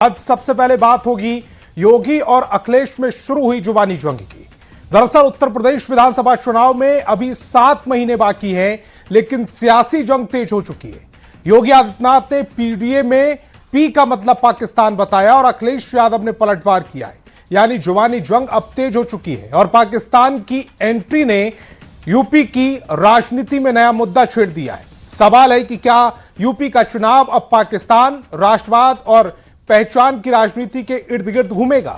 आज सबसे पहले बात होगी योगी और अखिलेश में शुरू हुई जुबानी जंग की। दरअसल उत्तर प्रदेश विधानसभा चुनाव में अभी 7 महीने बाकी हैं, लेकिन सियासी जंग तेज हो चुकी है। योगी आदित्यनाथ ने पीडीए में पी का मतलब पाकिस्तान बताया और अखिलेश यादव ने पलटवार किया है। यानी जुबानी जंग अब तेज हो चुकी है और पाकिस्तान की एंट्री ने यूपी की राजनीति में नया मुद्दा छेड़ दिया है। सवाल है कि क्या यूपी का चुनाव अब पाकिस्तान, राष्ट्रवाद और पहचान की राजनीति के इर्द गिर्द घूमेगा?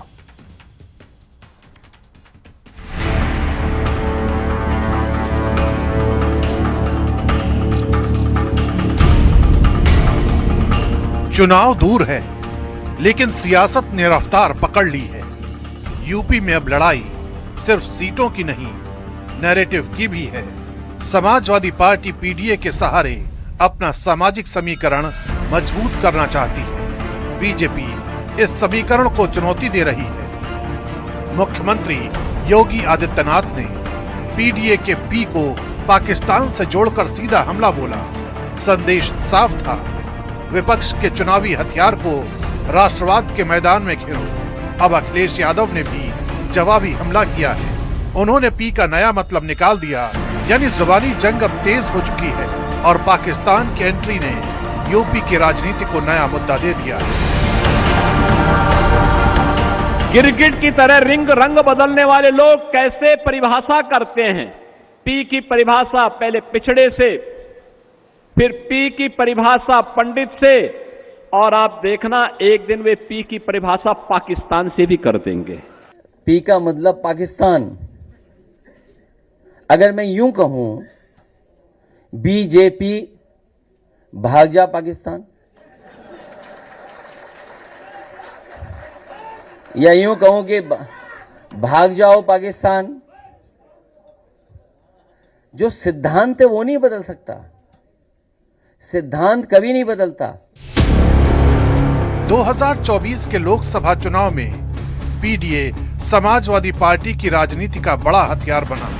चुनाव दूर है, लेकिन सियासत ने रफ्तार पकड़ ली है। यूपी में अब लड़ाई सिर्फ सीटों की नहीं, नैरेटिव की भी है। समाजवादी पार्टी पीडीए के सहारे अपना सामाजिक समीकरण मजबूत करना चाहती है। बीजेपी इस समीकरण को चुनौती दे रही है। मुख्यमंत्री योगी आदित्यनाथ ने पीडीए के पी को पाकिस्तान से जोड़कर सीधा हमला बोला। संदेश साफ था, विपक्ष के चुनावी हथियार को राष्ट्रवाद के मैदान में घेरो। अब अखिलेश यादव ने भी जवाबी हमला किया है। उन्होंने पी का नया मतलब निकाल दिया, यानी जुबानी जंग अब तेज हो चुकी है और पाकिस्तान की एंट्री ने यूपी की राजनीति को नया मुद्दा दे दिया है। गिरगिट की तरह रंग बदलने वाले लोग कैसे परिभाषा करते हैं। पी की परिभाषा पहले पिछड़े से, फिर पी की परिभाषा पंडित से, और आप देखना एक दिन वे पी की परिभाषा पाकिस्तान से भी कर देंगे। पी का मतलब पाकिस्तान। अगर मैं यूं कहूं बीजेपी भाग जा पाकिस्तान, या यूं कहूं कि भाग जाओ पाकिस्तान, जो सिद्धांत है वो नहीं बदल सकता। सिद्धांत कभी नहीं बदलता। 2024 के लोकसभा चुनाव में पीडीए समाजवादी पार्टी की राजनीति का बड़ा हथियार बना।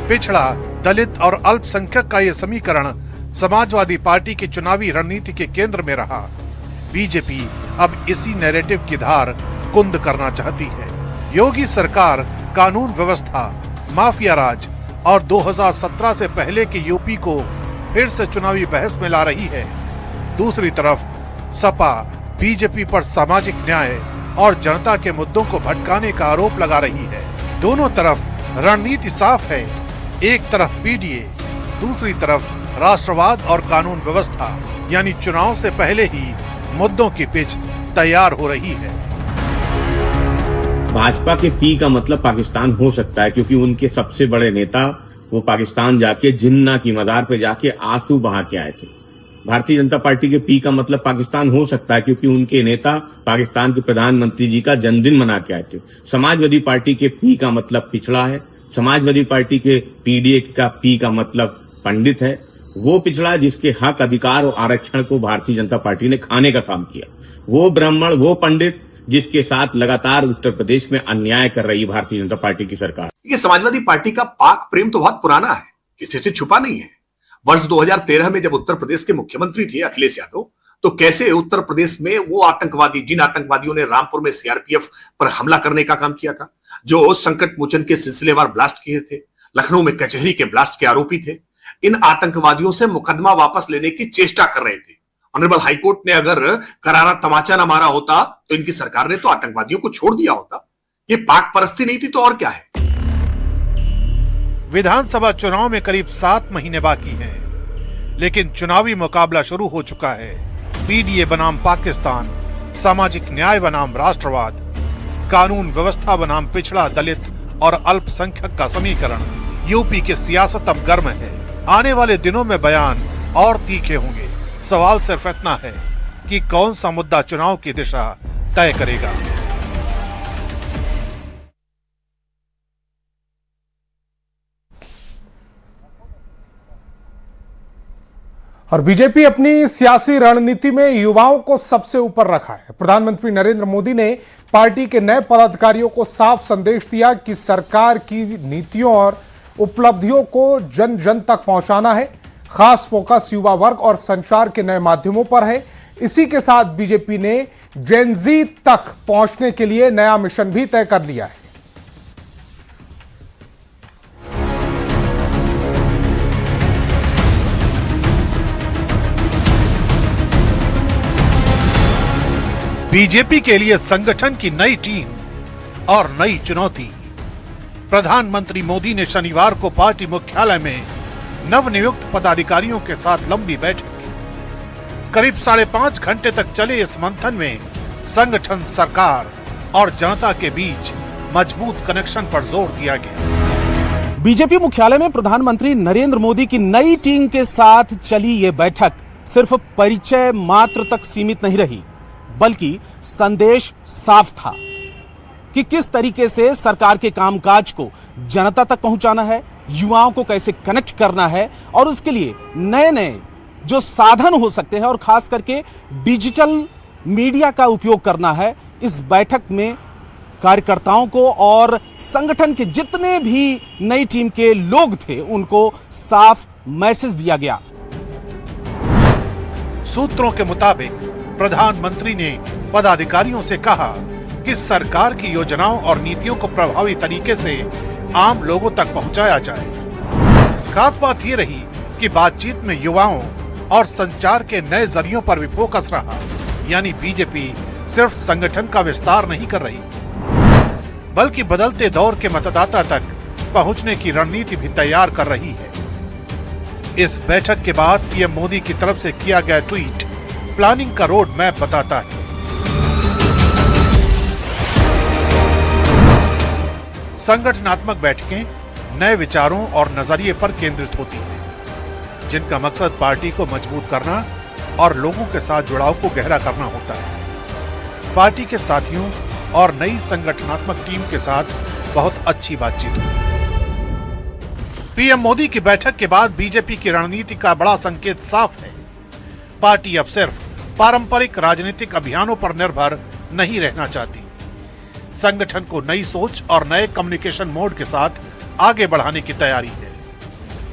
पिछड़ा, दलित और अल्पसंख्यक का यह समीकरण समाजवादी पार्टी की चुनावी रणनीति के केंद्र में रहा। बीजेपी अब इसी नैरेटिव की धार कुंद करना चाहती है। योगी सरकार कानून व्यवस्था, माफिया राज और 2017 से पहले के यूपी को फिर से चुनावी बहस में ला रही है। दूसरी तरफ सपा बीजेपी पर सामाजिक न्याय और जनता के मुद्दों को भटकाने का आरोप लगा रही है। दोनों तरफ रणनीति साफ है, एक तरफ पीडीए, दूसरी तरफ राष्ट्रवाद और कानून व्यवस्था, यानी चुनाव से पहले ही मुद्दों की पिच तैयार हो रही है। भाजपा के पी का मतलब पाकिस्तान हो सकता है, क्योंकि उनके सबसे बड़े नेता वो पाकिस्तान जाके जिन्ना की मजार पे जाके आंसू बहा के आए थे। भारतीय जनता पार्टी के पी का मतलब पाकिस्तान हो सकता है, क्योंकि उनके नेता पाकिस्तान के प्रधानमंत्री जी का जन्मदिन मना के आए थे। समाजवादी पार्टी के पी का मतलब पिछड़ा है। समाजवादी पार्टी के पीडीए का पी का मतलब पंडित है। वो पिछड़ा जिसके हक, अधिकार और आरक्षण को भारतीय जनता पार्टी ने खाने का काम किया। वो ब्राह्मण, वो पंडित जिसके साथ लगातार उत्तर प्रदेश में अन्याय कर रही भारतीय जनता पार्टी की सरकार। ये समाजवादी पार्टी का पाक प्रेम तो बहुत पुराना है, किसी से छुपा नहीं है। वर्ष 2013 में जब उत्तर प्रदेश के मुख्यमंत्री थे अखिलेश यादव, तो कैसे उत्तर प्रदेश में वो आतंकवादी, जिन आतंकवादियों ने रामपुर में सीआरपीएफ पर हमला करने का काम किया था, जो संकट मोचन के सिलसिलेवार ब्लास्ट किए थे, लखनऊ में कचहरी के ब्लास्ट के आरोपी थे, इन आतंकवादियों से मुकदमा वापस लेने की चेष्टा कर रहे थे। ऑनरेबल हाईकोर्ट ने अगर करारा तमाचा न मारा होता तो इनकी सरकार ने तो आतंकवादियों को छोड़ दिया होता। ये पाक परस्ती नहीं थी तो और क्या है। विधानसभा चुनाव में करीब 7 महीने बाकी हैं, लेकिन चुनावी मुकाबला शुरू हो चुका है। पीडीए बनाम पाकिस्तान, सामाजिक न्याय बनाम राष्ट्रवाद, कानून व्यवस्था बनाम पिछड़ा, दलित और अल्पसंख्यक का समीकरण। यूपी की सियासत अब गर्म है। आने वाले दिनों में बयान और तीखे होंगे। सवाल सिर्फ इतना है कि कौन सा मुद्दा चुनाव की दिशा तय करेगा। और बीजेपी अपनी सियासी रणनीति में युवाओं को सबसे ऊपर रखा है। प्रधानमंत्री नरेंद्र मोदी ने पार्टी के नए पदाधिकारियों को साफ संदेश दिया कि सरकार की नीतियों और उपलब्धियों को जन जन तक पहुंचाना है। खास फोकस युवा वर्ग और संचार के नए माध्यमों पर है। इसी के साथ बीजेपी ने जेन ज़ी तक पहुंचने के लिए नया मिशन भी तय कर लिया है। बीजेपी के लिए संगठन की नई टीम और नई चुनौती। प्रधानमंत्री मोदी ने शनिवार को पार्टी मुख्यालय में नवनियुक्त पदाधिकारियों के साथ लंबी बैठक की। करीब 5.5 घंटे तक चले इस मंथन में संगठन, सरकार और जनता के बीच मजबूत कनेक्शन पर जोर दिया गया। बीजेपी मुख्यालय में प्रधानमंत्री नरेंद्र मोदी की नई टीम के साथ चली ये बैठक सिर्फ परिचय मात्र तक सीमित नहीं रही, बल्कि संदेश साफ था कि किस तरीके से सरकार के कामकाज को जनता तक पहुंचाना है, युवाओं को कैसे कनेक्ट करना है और उसके लिए नए नए जो साधन हो सकते हैं और खास करके डिजिटल मीडिया का उपयोग करना है। इस बैठक में कार्यकर्ताओं को और संगठन के जितने भी नई टीम के लोग थे उनको साफ मैसेज दिया गया। सूत्रों के मुताबिक प्रधानमंत्री ने पदाधिकारियों से कहा कि सरकार की योजनाओं और नीतियों को प्रभावी तरीके से आम लोगों तक पहुंचाया जाए। खास बात यह रही कि बातचीत में युवाओं और संचार के नए जरियों पर भी फोकस रहा, यानी बीजेपी सिर्फ संगठन का विस्तार नहीं कर रही, बल्कि बदलते दौर के मतदाता तक पहुंचने की रणनीति भी तैयार कर रही है। इस बैठक के बाद पीएम मोदी की तरफ से किया गया ट्वीट प्लानिंग का रोड मैप बताता है। संगठनात्मक बैठकें नए विचारों और नजरिए पर केंद्रित होती हैं, जिनका मकसद पार्टी को मजबूत करना और लोगों के साथ जुड़ाव को गहरा करना होता है। पार्टी के साथियों और नई संगठनात्मक टीम के साथ बहुत अच्छी बातचीत हुई। पीएम मोदी की बैठक के बाद बीजेपी की रणनीति का बड़ा संकेत साफ है। पार्टी अब सिर्फ पारंपरिक राजनीतिक अभियानों पर निर्भर नहीं रहना चाहती। संगठन को नई सोच और नए कम्युनिकेशन मोड के साथ आगे बढ़ाने की तैयारी है।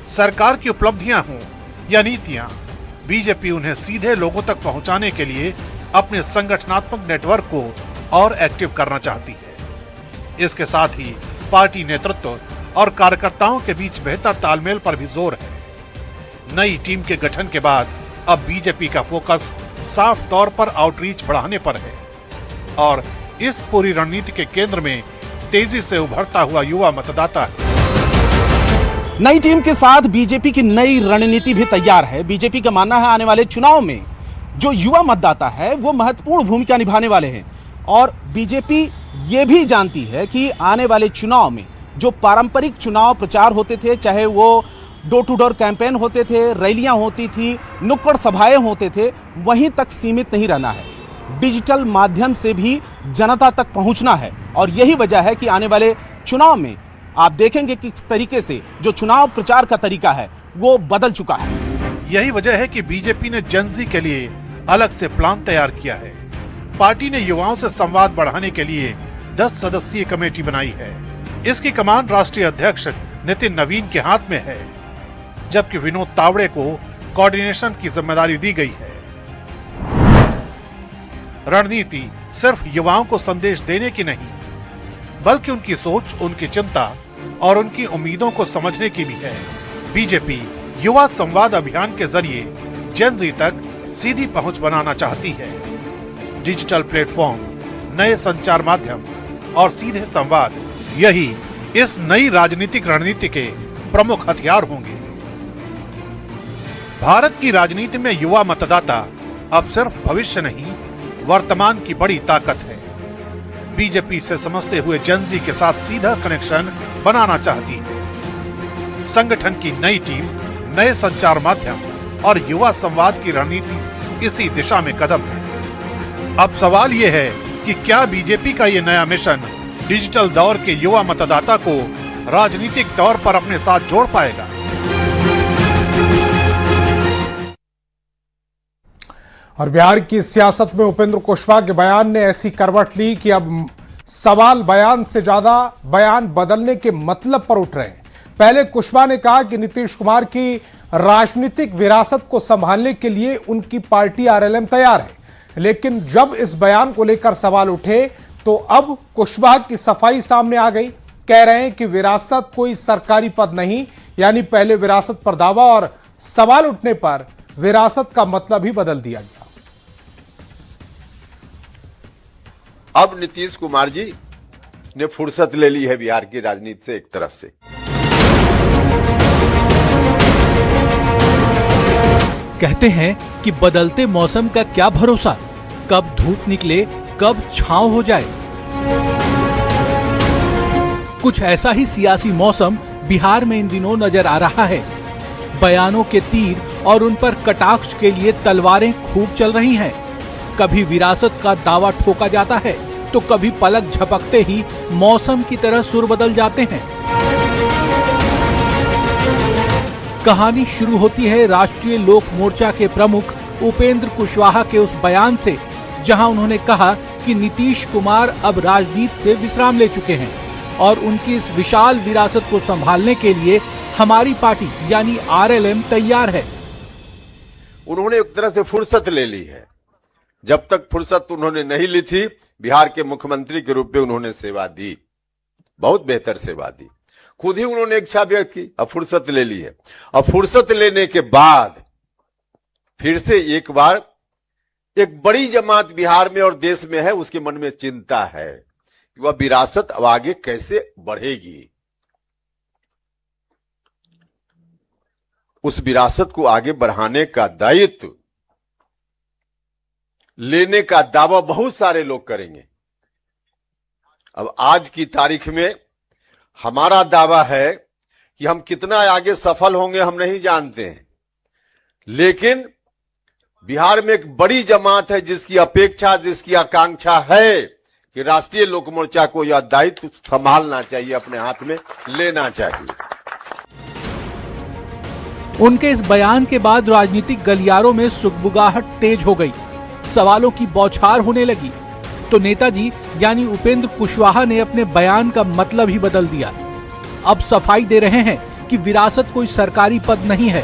सरकार की उपलब्धियां हों या नीतियां, बीजेपी उन्हें सीधे लोगों तक पहुंचाने के लिए अपने संगठनात्मक नेटवर्क को और एक्टिव करना चाहती है। इसके साथ ही पार्टी नेतृत्व और कार्यकर्ताओं के बीच बेहतर तालमेल पर भी जोर है। नई टीम के गठन के बाद अब बीजेपी का फोकस साफ तौर पर आउटरीच बढ़ाने पर है और इस पूरी रणनीति के केंद्र में तेजी से उभरता हुआ युवा मतदाता है। नई टीम के साथ बीजेपी की नई रणनीति भी तैयार है। बीजेपी का मानना है आने वाले चुनाव में जो युवा मतदाता है वो महत्वपूर्ण भूमिका निभाने वाले हैं और बीजेपी ये भी जानती है कि आने वाले चुनाव में जो पारंपरिक चुनाव प्रचार होते थे, चाहे वो डोर टू डोर कैंपेन होते थे, रैलियां होती थी, नुक्कड़ सभाएं होते थे, वहीं तक सीमित नहीं रहना है। डिजिटल माध्यम से भी जनता तक पहुंचना है और यही वजह है कि आने वाले चुनाव में आप देखेंगे कि किस तरीके से जो चुनाव प्रचार का तरीका है वो बदल चुका है। यही वजह है कि बीजेपी ने जेन ज़ी के लिए अलग से प्लान तैयार किया है। पार्टी ने युवाओं से संवाद बढ़ाने के लिए 10 सदस्यीय कमेटी बनाई है। इसकी कमान राष्ट्रीय अध्यक्ष नितिन नवीन के हाथ में है, जबकि विनोद तावड़े को कोऑर्डिनेशन की जिम्मेदारी दी गई है। रणनीति सिर्फ युवाओं को संदेश देने की नहीं, बल्कि उनकी सोच, उनकी चिंता और उनकी उम्मीदों को समझने की भी है। बीजेपी युवा संवाद अभियान के जरिए जेन ज़ी तक सीधी पहुंच बनाना चाहती है। डिजिटल प्लेटफॉर्म, नए संचार माध्यम और सीधे संवाद, यही इस नई राजनीतिक रणनीति के प्रमुख हथियार होंगे। भारत की राजनीति में युवा मतदाता अब सिर्फ भविष्य नहीं, वर्तमान की बड़ी ताकत है। बीजेपी से समझते हुए जेन ज़ी के साथ सीधा कनेक्शन बनाना चाहती है। संगठन की नई टीम, नए संचार माध्यम और युवा संवाद की रणनीति इसी दिशा में कदम है। अब सवाल यह है कि क्या बीजेपी का यह नया मिशन डिजिटल दौर के युवा मतदाता को राजनीतिक तौर पर अपने साथ जोड़ पाएगा? और बिहार की सियासत में उपेंद्र कुशवाहा के बयान ने ऐसी करवट ली कि अब सवाल बयान से ज्यादा बयान बदलने के मतलब पर उठ रहे हैं। पहले कुशवाहा ने कहा कि नीतीश कुमार की राजनीतिक विरासत को संभालने के लिए उनकी पार्टी आरएलएम तैयार है, लेकिन जब इस बयान को लेकर सवाल उठे तो अब कुशवाहा की सफाई सामने आ गई। कह रहे हैं कि विरासत कोई सरकारी पद नहीं, यानी पहले विरासत पर दावा और सवाल उठने पर विरासत का मतलब ही बदल दिया गया। अब नीतीश कुमार जी ने फुर्सत ले ली है बिहार की राजनीति से एक तरफ से। कहते हैं कि बदलते मौसम का क्या भरोसा, कब धूप निकले कब छांव हो जाए। कुछ ऐसा ही सियासी मौसम बिहार में इन दिनों नजर आ रहा है। बयानों के तीर और उन पर कटाक्ष के लिए तलवारें खूब चल रही हैं। कभी विरासत का दावा ठोका जाता है तो कभी पलक झपकते ही मौसम की तरह सुर बदल जाते हैं। कहानी शुरू होती है राष्ट्रीय लोक मोर्चा के प्रमुख उपेंद्र कुशवाहा के उस बयान से, जहां उन्होंने कहा कि नीतीश कुमार अब राजनीति से विश्राम ले चुके हैं और उनकी इस विशाल विरासत को संभालने के लिए हमारी पार्टी यानी आरएलएम तैयार है। उन्होंने एक तरह से फुर्सत ले ली है। जब तक फुर्सत उन्होंने नहीं ली थी, बिहार के मुख्यमंत्री के रूप में उन्होंने सेवा दी, बहुत बेहतर सेवा दी। खुद ही उन्होंने इच्छा व्यक्त की, अब फुर्सत ले ली है। अब फुर्सत लेने के बाद फिर से एक बार एक बड़ी जमात बिहार में और देश में है, उसके मन में चिंता है कि वह विरासत अब आगे कैसे बढ़ेगी। उस विरासत को आगे बढ़ाने का दायित्व लेने का दावा बहुत सारे लोग करेंगे। अब आज की तारीख में हमारा दावा है कि हम कितना आगे सफल होंगे हम नहीं जानते हैं, लेकिन बिहार में एक बड़ी जमात है जिसकी अपेक्षा, जिसकी आकांक्षा है कि राष्ट्रीय लोक मोर्चा को यह दायित्व संभालना चाहिए, अपने हाथ में लेना चाहिए। उनके इस बयान के बाद राजनीतिक गलियारों में सुगबुगाहट तेज हो गई, सवालों की बौछार होने लगी। तो नेताजी यानी उपेंद्र कुशवाहा ने अपने बयान का मतलब ही बदल दिया। अब सफाई दे रहे हैं कि विरासत कोई सरकारी पद नहीं है।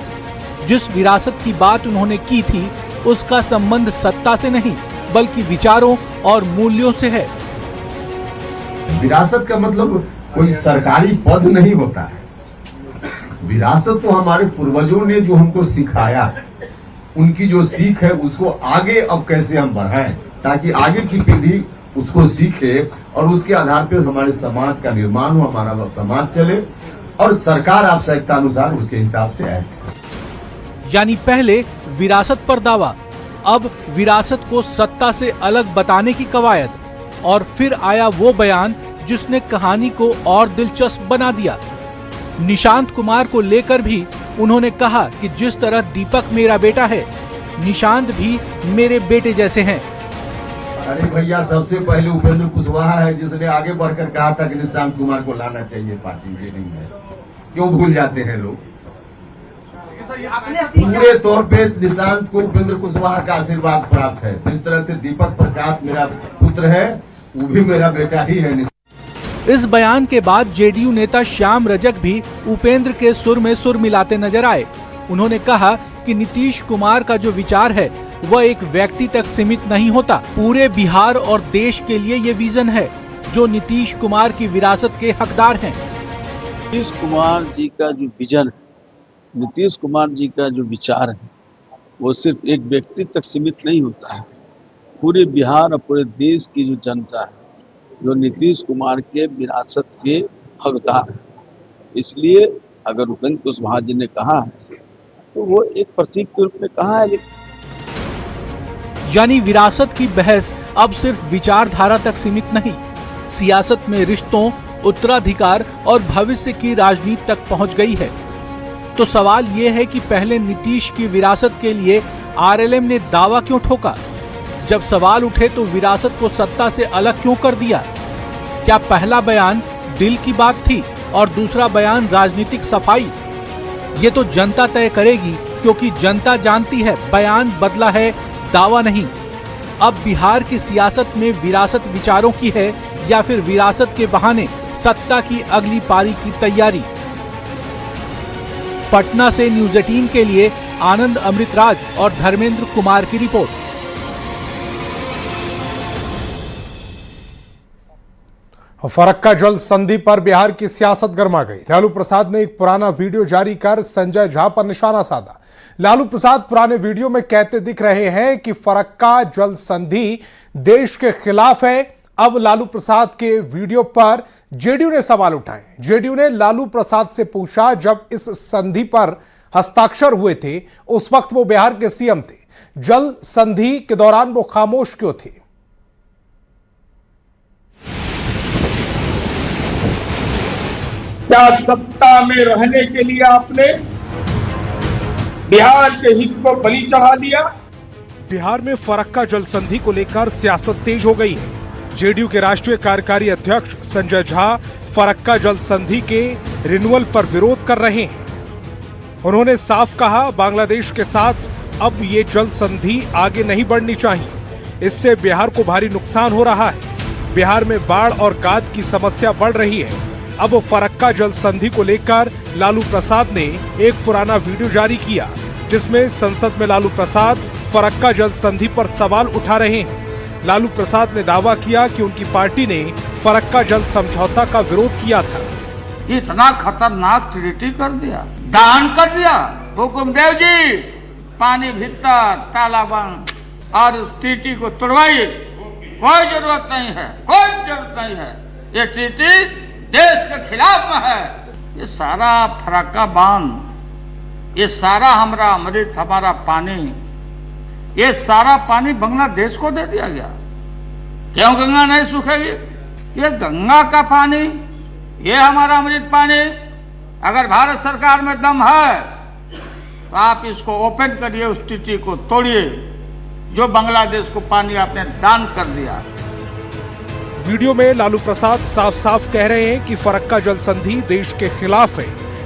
जिस विरासत की बात उन्होंने की थी उसका संबंध सत्ता से नहीं बल्कि विचारों और मूल्यों से है। विरासत का मतलब कोई सरकारी पद नहीं होता है। विरासत तो हमारे पूर्वजों ने जो हमको सिखाया, उनकी जो सीख है उसको आगे अब कैसे हम बढ़ाएं ताकि आगे की पीढ़ी उसको सीखे और उसके आधार पर हमारे समाज का निर्माण हो, हमारा समाज चले और सरकार आवश्यकता अनुसार उसके हिसाब से आए। यानी पहले विरासत पर दावा, अब विरासत को सत्ता से अलग बताने की कवायद, और फिर आया वो बयान जिसने कहानी को और दिलचस्प बना दिया। निशांत कुमार को लेकर भी उन्होंने कहा कि जिस तरह दीपक मेरा बेटा है, निशांत भी मेरे बेटे जैसे हैं। अरे भैया, सबसे पहले उपेंद्र कुशवाहा है जिसने आगे बढ़कर कहा था कि निशांत कुमार को लाना चाहिए पार्टी में, नहीं है। क्यों भूल जाते हैं लोग? पूरे तौर पे निशांत को उपेंद्र कुशवाहा का आशीर्वाद प्राप्त है। जिस तरह से दीपक प्रकाश मेरा पुत्र है, वो भी मेरा बेटा ही है। इस बयान के बाद जेडीयू नेता श्याम रजक भी उपेंद्र के सुर में सुर मिलाते नजर आए। उन्होंने कहा कि नीतीश कुमार का जो विचार है वह एक व्यक्ति तक सीमित नहीं होता, पूरे बिहार और देश के लिए ये विजन है जो नीतीश कुमार की विरासत के हकदार हैं। नीतीश कुमार जी का जो विजन है, नीतीश कुमार जी का जो विचार है, वो सिर्फ एक व्यक्ति तक सीमित नहीं होता है। पूरे बिहार और पूरे देश की जो जनता है जो नीतीश कुमार के विरासत के हकदार है। इसलिए अगर उपेंद्र कुशवाहा जी ने कहा है तो वो एक प्रतीक के रूप में कहा है। यानी विरासत की बहस अब सिर्फ विचारधारा तक सीमित नहीं, सियासत में रिश्तों, उत्तराधिकार और भविष्य की राजनीति तक पहुंच गई है। तो सवाल ये है कि पहले नीतीश की विरासत के लिए आरएलएम ने दावा क्यों ठोका? जब सवाल उठे तो विरासत को सत्ता से अलग क्यों कर दिया? क्या पहला बयान दिल की बात थी और दूसरा बयान राजनीतिक सफाई? ये तो जनता तय करेगी, क्योंकि जनता जानती है बयान बदला है, दावा नहीं। अब बिहार की सियासत में विरासत विचारों की है या फिर विरासत के बहाने सत्ता की अगली पारी की तैयारी? पटना से न्यूज़ 18 के लिए आनंद अमृतराज और धर्मेंद्र कुमार की रिपोर्ट। फरक्का जल संधि पर बिहार की सियासत गर्मा गई। लालू प्रसाद ने एक पुराना वीडियो जारी कर संजय झा पर निशाना साधा। लालू प्रसाद पुराने वीडियो में कहते दिख रहे हैं कि फरक्का जल संधि देश के खिलाफ है। अब लालू प्रसाद के वीडियो पर जेडीयू ने सवाल उठाए। जेडीयू ने लालू प्रसाद से पूछा, जब इस संधि पर हस्ताक्षर हुए थे उस वक्त वो बिहार के सीएम थे, जल संधि के दौरान वो खामोश क्यों थे? क्या सत्ता में रहने के लिए आपने बिहार के हित को बलि चढ़ा दिया? बिहार में फरक्का जल संधि को लेकर सियासत तेज हो गई है। जेडीयू के राष्ट्रीय कार्यकारी अध्यक्ष संजय झा फरक्का जल संधि के रिन्यूअल पर विरोध कर रहे हैं। उन्होंने साफ कहा, बांग्लादेश के साथ अब ये जल संधि आगे नहीं बढ़नी चाहिए, इससे बिहार को भारी नुकसान हो रहा है। बिहार में बाढ़ और गाद की समस्या बढ़ रही है। अब फरक्का जल संधि को लेकर लालू प्रसाद ने एक पुराना वीडियो जारी किया, जिसमें संसद में लालू प्रसाद फरक्का जल संधि पर सवाल उठा रहे हैं। लालू प्रसाद ने दावा किया कि उनकी पार्टी ने फरक्का जल समझौता का विरोध किया था। इतना खतरनाक ट्रीटी कर दिया, दान कर दिया। हुकुमदेव जी, पानी भीतर, ताला बंद और उस ट्रीटी को तोड़वाइए। कोई जरूरत नहीं है, कोई जरूरत नहीं है। ये ट्रीटी देश के खिलाफ में है। ये सारा फरक्का बांध, ये सारा हमारा अमृत, हमारा पानी, ये सारा पानी बांग्लादेश को दे दिया गया। क्यों गंगा नहीं सूखेगी? ये गंगा का पानी, ये हमारा अमृत पानी, अगर भारत सरकार में दम है तो आप इसको ओपन करिए, उस ट्रीटी को तोड़िए जो बांग्लादेश को पानी आपने दान कर दिया। वीडियो में लालू प्रसाद साफ साफ कह रहे हैं कि फरक्का जल संधि देश के खिलाफ है,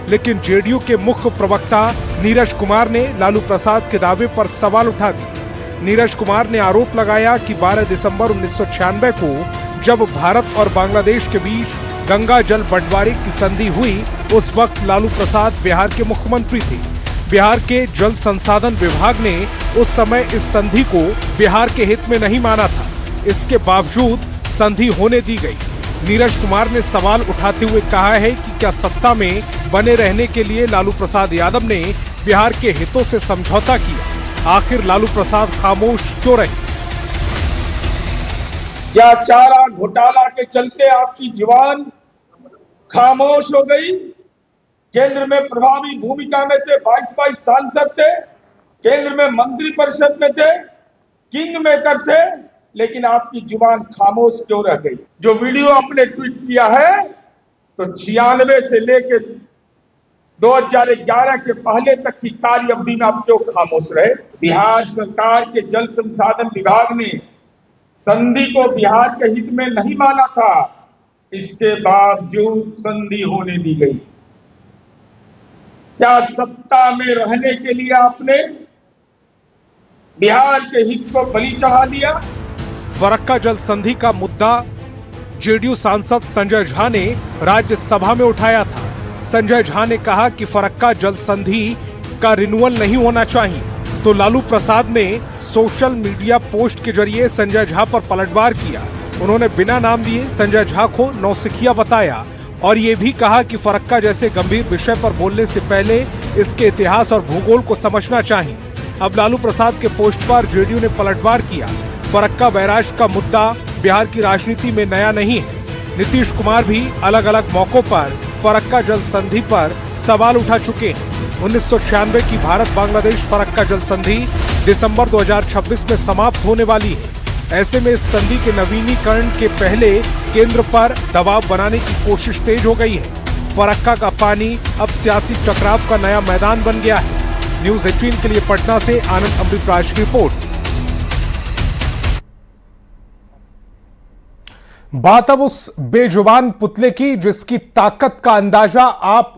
लेकिन जेडीयू के मुख्य प्रवक्ता नीरज कुमार ने लालू प्रसाद के दावे पर सवाल उठा दिए। नीरज कुमार ने आरोप लगाया कि 12 दिसंबर 1996 को जब भारत और बांग्लादेश के बीच गंगा जल बंटवारे की संधि हुई, उस वक्त लालू प्रसाद बिहार के मुख्यमंत्री थे। बिहार के जल संसाधन विभाग ने उस समय इस संधि को बिहार के हित में नहीं माना था। इसके बावजूद संधि होने दी गई। नीरज कुमार ने सवाल उठाते हुए कहा है कि क्या सत्ता में बने रहने के लिए लालू प्रसाद यादव ने बिहार के हितों से समझौता किया? आखिर लालू प्रसाद खामोश क्यों रहे? क्या चारा घोटाला के चलते आपकी जुबान खामोश हो गई? केंद्र में प्रभावी भूमिका में थे, 22 सांसद थे, केंद्र में मंत्री परिषद में थे, किंग मेकर थे, लेकिन आपकी जुबान खामोश क्यों रह गई? जो वीडियो आपने ट्वीट किया है, तो 96 से लेकर 2011 के पहले तक की कार्य अवधि में आप क्यों खामोश रहे? बिहार सरकार के जल संसाधन विभाग ने संधि को बिहार के हित में नहीं माना था, इसके बावजूद संधि होने दी गई। क्या सत्ता में रहने के लिए आपने बिहार के हित को बलि चढ़ा दिया? फरक्का जल संधि का मुद्दा जेडीयू सांसद संजय झा ने राज्यसभा में उठाया था। संजय झा ने कहा कि फरक्का जल संधि का रिन्यूअल नहीं होना चाहिए, तो लालू प्रसाद ने सोशल मीडिया पोस्ट के जरिए संजय झा पर पलटवार किया। उन्होंने बिना नाम लिए संजय झा को नौसिखिया बताया और ये भी कहा कि फरक्का जैसे गंभीर विषय पर बोलने से पहले इसके इतिहास और भूगोल को समझना चाहिए। अब लालू प्रसाद के पोस्ट पर जेडीयू ने पलटवार किया। फरक्का बैराज का मुद्दा बिहार की राजनीति में नया नहीं है। नीतीश कुमार भी अलग अलग मौकों पर फरक्का जल संधि पर सवाल उठा चुके हैं। 1996 की भारत बांग्लादेश फरक्का जल संधि दिसंबर 2026 में समाप्त होने वाली है। ऐसे में इस संधि के नवीनीकरण के पहले केंद्र पर दबाव बनाने की कोशिश तेज हो गई है। फरक्का का पानी अब सियासी टकराव का नया मैदान बन गया है। न्यूज 18 के लिए पटना से आनंद अमृतराज की रिपोर्ट। बात अब उस बेजुबान पुतले की जिसकी ताकत का अंदाजा आप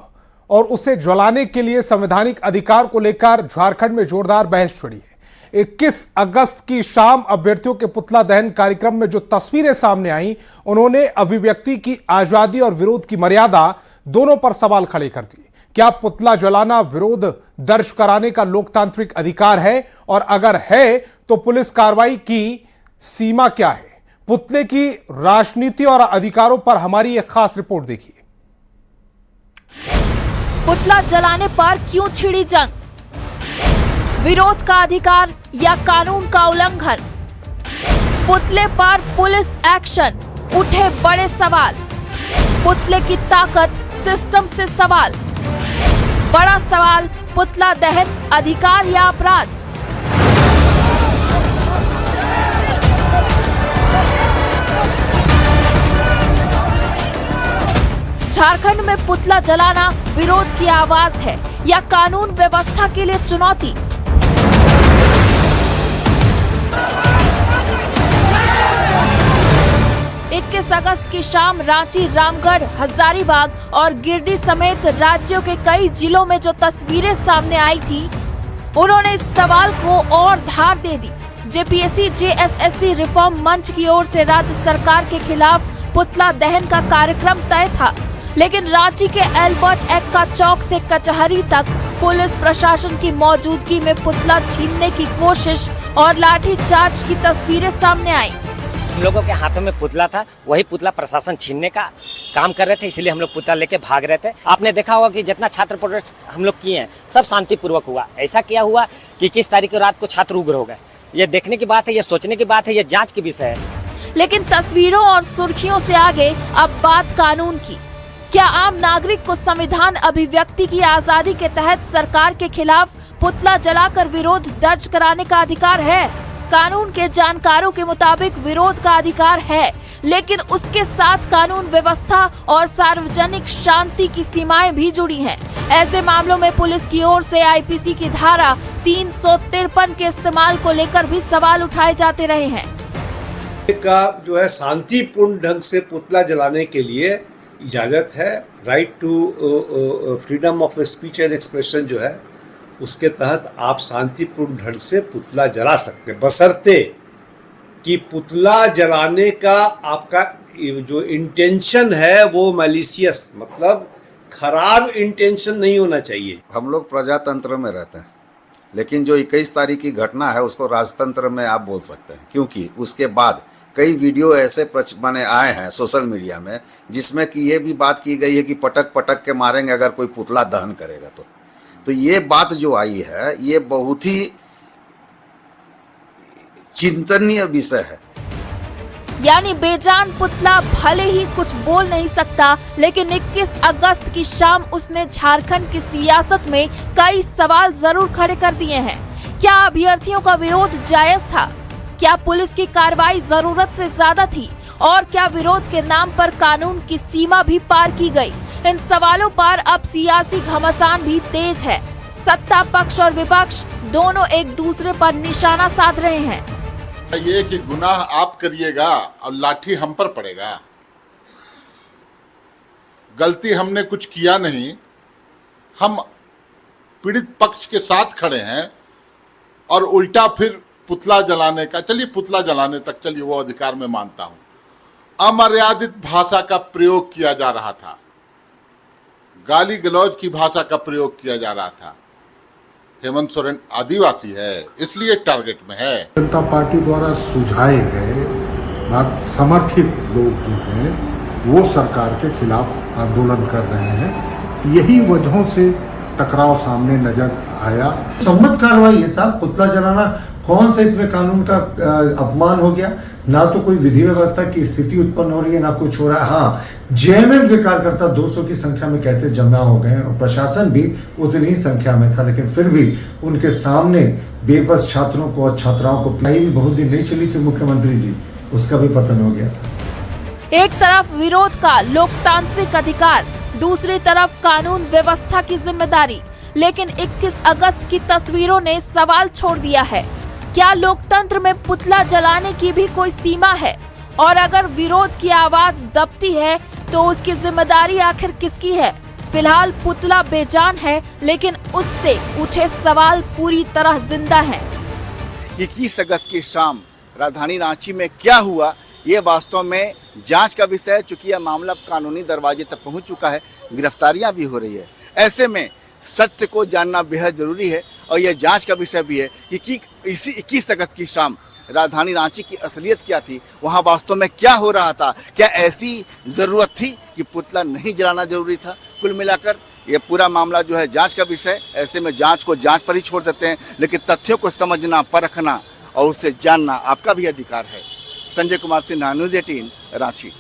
और उसे जलाने के लिए संवैधानिक अधिकार को लेकर झारखंड में जोरदार बहस छिड़ी है। 21 अगस्त की शाम अभ्यर्थियों के पुतला दहन कार्यक्रम में जो तस्वीरें सामने आई, उन्होंने अभिव्यक्ति की आजादी और विरोध की मर्यादा दोनों पर सवाल खड़े कर दिए। क्या पुतला जलाना विरोध दर्ज कराने का लोकतांत्रिक अधिकार है, और अगर है तो पुलिस कार्रवाई की सीमा क्या है? पुतले की राजनीति और अधिकारों पर हमारी एक खास रिपोर्ट देखिए। पुतला जलाने पर क्यों छिड़ी जंग? विरोध का अधिकार या कानून का उल्लंघन? पुतले पर पुलिस एक्शन, उठे बड़े सवाल। पुतले की ताकत, सिस्टम से सवाल। बड़ा सवाल, पुतला दहन अधिकार या अपराध? झारखंड में पुतला जलाना विरोध की आवाज है या कानून व्यवस्था के लिए चुनौती? अगस्त की शाम रांची, रामगढ़, हजारीबाग और गिरिडीह समेत राज्यों के कई जिलों में जो तस्वीरें सामने आई थी, उन्होंने इस सवाल को और धार दे दी। जेपीएससी जेएसएससी रिफॉर्म मंच की ओर से राज्य सरकार के खिलाफ पुतला दहन का कार्यक्रम तय था, लेकिन रांची के एल्बर्ट एक्का चौक से कचहरी तक पुलिस प्रशासन की मौजूदगी में पुतला छीनने की कोशिश और लाठीचार्ज की तस्वीरें सामने आई। हम लोगों के हाथों में पुतला था, वही पुतला प्रशासन छीनने का काम कर रहे थे, इसलिए हम लोग पुतला लेके भाग रहे थे। आपने देखा होगा कि जितना छात्र प्रोटेस्ट हम लोग किए हैं सब शांतिपूर्वक हुआ। ऐसा क्या हुआ कि किस तारीख की रात को छात्र उग्र हो गए, ये देखने की बात है, ये सोचने की बात है, ये जांच की विषय है। लेकिन तस्वीरों और सुर्खियों से आगे अब बात कानून की। क्या आम नागरिक को संविधान अभिव्यक्ति की आजादी के तहत सरकार के खिलाफ पुतला जलाकर विरोध दर्ज कराने का अधिकार है? कानून के जानकारों के मुताबिक विरोध का अधिकार है, लेकिन उसके साथ कानून व्यवस्था और सार्वजनिक शांति की सीमाएं भी जुड़ी हैं। ऐसे मामलों में पुलिस की ओर से आईपीसी की धारा 353 के इस्तेमाल को लेकर भी सवाल उठाए जाते रहे हैं। का जो है शांतिपूर्ण ढंग से पुतला जलाने के लिए इजाजत है। Right to freedom of speech and expression जो है उसके तहत आप शांतिपूर्ण ढंग से पुतला जला सकते हैं, बशर्ते कि पुतला जलाने का आपका जो इंटेंशन है वो मैलिशियस, मतलब खराब इंटेंशन नहीं होना चाहिए। हम लोग प्रजातंत्र में रहते हैं, लेकिन जो 21 तारीख की घटना है उसको राजतंत्र में आप बोल सकते हैं, क्योंकि उसके बाद कई वीडियो ऐसे माने आए हैं सोशल मीडिया में जिसमें कि ये भी बात की गई है कि पटक पटक के मारेंगे अगर कोई पुतला दहन करेगा तो ये बात जो आई है ये बहुत ही चिंतनीय विषय है। यानी बेजान पुतला भले ही कुछ बोल नहीं सकता, लेकिन 21 अगस्त की शाम उसने झारखंड की सियासत में कई सवाल जरूर खड़े कर दिए हैं। क्या अभ्यर्थियों का विरोध जायज था? क्या पुलिस की कार्रवाई जरूरत से ज्यादा थी? और क्या विरोध के नाम पर कानून की सीमा भी पार की गई? इन सवालों पर अब सियासी घमासान भी तेज है। सत्ता पक्ष और विपक्ष दोनों एक दूसरे पर निशाना साध रहे हैं। ये कि गुनाह आप करिएगा और लाठी हम पर पड़ेगा। गलती हमने कुछ किया नहीं, हम पीड़ित पक्ष के साथ खड़े हैं और उल्टा फिर पुतला जलाने का, चलिए पुतला जलाने तक चलिए वो अधिकार मैं मानता हूं। अमर्यादित भाषा का प्रयोग किया जा रहा था, गाली गलौज की भाषा का प्रयोग किया जा रहा था। हेमंत सोरेन आदिवासी है इसलिए टारगेट में है। जनता पार्टी द्वारा सुझाए गए समर्थित लोग जो हैं वो सरकार के खिलाफ आंदोलन कर रहे हैं, यही वजहों से टकराव सामने नजर आया। सम्मत कार्रवाई है साहब, पुतला जलाना कौन सा इसमें कानून का अपमान हो गया? ना तो कोई विधि व्यवस्था की स्थिति उत्पन्न हो रही है, ना कुछ हो रहा है। हाँ, जेएमएम के कार्यकर्ता 200 की संख्या में कैसे जमा हो गए और प्रशासन भी उतनी ही संख्या में था, लेकिन फिर भी उनके सामने बेबस छात्रों को और छात्राओं को पढ़ाई भी बहुत दिन नहीं चली थी मुख्यमंत्री जी, उसका भी पतन हो गया था। एक तरफ विरोध का लोकतांत्रिक अधिकार, दूसरी तरफ कानून व्यवस्था की जिम्मेदारी, लेकिन 21 अगस्त की तस्वीरों ने सवाल छोड़ दिया है। क्या लोकतंत्र में पुतला जलाने की भी कोई सीमा है? और अगर विरोध की आवाज दबती है तो उसकी जिम्मेदारी आखिर किसकी है? फिलहाल पुतला बेजान है, लेकिन उससे उठे सवाल पूरी तरह जिंदा हैं। 21 अगस्त की शाम राजधानी रांची में क्या हुआ ये वास्तव में जांच का विषय है। चूंकि यह मामला कानूनी दरवाजे तक पहुंच चुका है, गिरफ्तारियां भी हो रही है, ऐसे में सत्य को जानना बेहद जरूरी है और यह जांच का विषय भी है कि इसी 21 अगस्त की शाम राजधानी रांची की असलियत क्या थी, वहाँ वास्तव में क्या हो रहा था, क्या ऐसी ज़रूरत थी कि पुतला नहीं जलाना जरूरी था। कुल मिलाकर ये पूरा मामला जो है जांच का विषय। ऐसे में जांच को जांच पर ही छोड़ देते हैं, लेकिन तथ्यों को समझना, परखना और उसे जानना आपका भी अधिकार है। संजय कुमार सिन्हा, न्यूज़ 18, रांची।